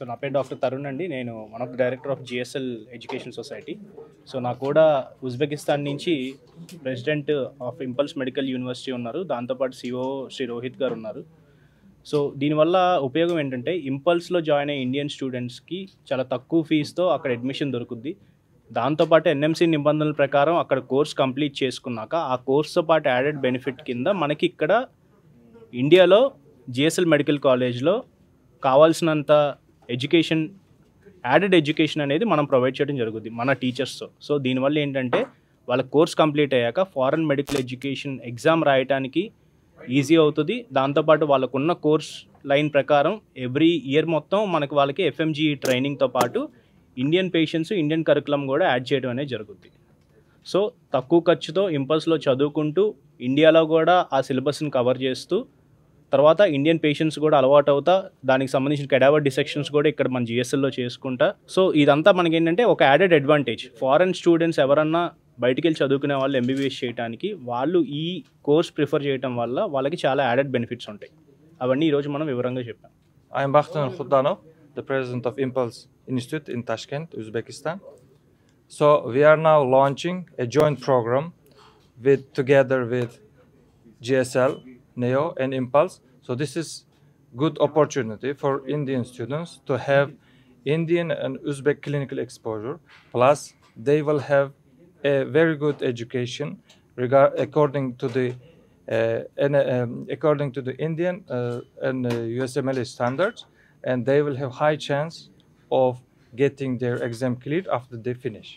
So నా పేరు doctor Tarun అండి. నేను one of the director of GSL education society. So నాకు కూడా ఉజ్బెకిస్తాన్ నుంచి president of impulse medical university ఉన్నారు. దాంతోపాటు సిఓ శ్రీ రోహిత్ గారు ఉన్నారు. సో దీనివల్ల ఉపయోగం ఏంటంటే ఇంపల్స్లో జాయిన్ అయ్యే ఇండియన్ స్టూడెంట్స్కి చాలా తక్కువ ఫీజుతో అక్కడ అడ్మిషన్ దొరుకుద్ది. దాంతోపాటు ఎన్ఎంసీ నిబంధనల ప్రకారం అక్కడ కోర్స్ కంప్లీట్ చేసుకున్నాక ఆ కోర్స్తో పాటు యాడెడ్ బెనిఫిట్ కింద మనకి ఇక్కడ ఇండియాలో జిఎస్ఎల్ మెడికల్ కాలేజ్లో కావాల్సినంత ఎడ్యుకేషన్, యాడెడ్ ఎడ్యుకేషన్ అనేది మనం ప్రొవైడ్ చేయడం జరుగుతుంది మన టీచర్స్తో. సో దీనివల్ల ఏంటంటే వాళ్ళ కోర్స్ కంప్లీట్ అయ్యాక ఫారెన్ మెడికల్ ఎడ్యుకేషన్ ఎగ్జామ్ రాయడానికి ఈజీ అవుతుంది. దాంతోపాటు వాళ్ళకున్న కోర్స్ లైన్ ప్రకారం ఎవ్రీ ఇయర్ మొత్తం వాళ్ళకి ఎఫ్ఎంజీ ట్రైనింగ్తో పాటు ఇండియన్ పేషెంట్స్, ఇండియన్ కరికులం కూడా యాడ్ చేయడం అనేది జరుగుతుంది. సో తక్కువ ఖర్చుతో ఇంపల్స్లో చదువుకుంటూ ఇండియాలో కూడా ఆ సిలబస్ని కవర్ చేస్తూ తర్వాత ఇండియన్ పేషెంట్స్ కూడా అలవాటు అవుతా దానికి సంబంధించిన కెడావర్ డిసెక్షన్స్ కూడా ఇక్కడ మన జిఎస్ఎల్లో చేసుకుంటా. సో ఇదంతా మనకి ఏంటంటే ఒక యాడెడ్ అడ్వాంటేజ్. ఫారెన్ స్టూడెంట్స్ ఎవరన్నా బయటికి వెళ్ళి చదువుకునే వాళ్ళు ఎంబీబీఎస్ చేయడానికి వాళ్ళు ఈ కోర్స్ ప్రిఫర్ చేయడం వల్ల వాళ్ళకి చాలా యాడెడ్ బెనిఫిట్స్ ఉంటాయి. అవన్నీ ఈరోజు మనం వివరంగా చెప్పాం. I am Bakhtan Khudanov, the president of Impulse Institute in Tashkent, Uzbekistan. So we are now launching a joint program together with GSL, NEO and Impulse. So this is good opportunity for Indian students to have Indian and Uzbek clinical exposure. Plus they will have a very good education according to the Indian and USMLE standards, and they will have high chance of getting their exam cleared after they finish.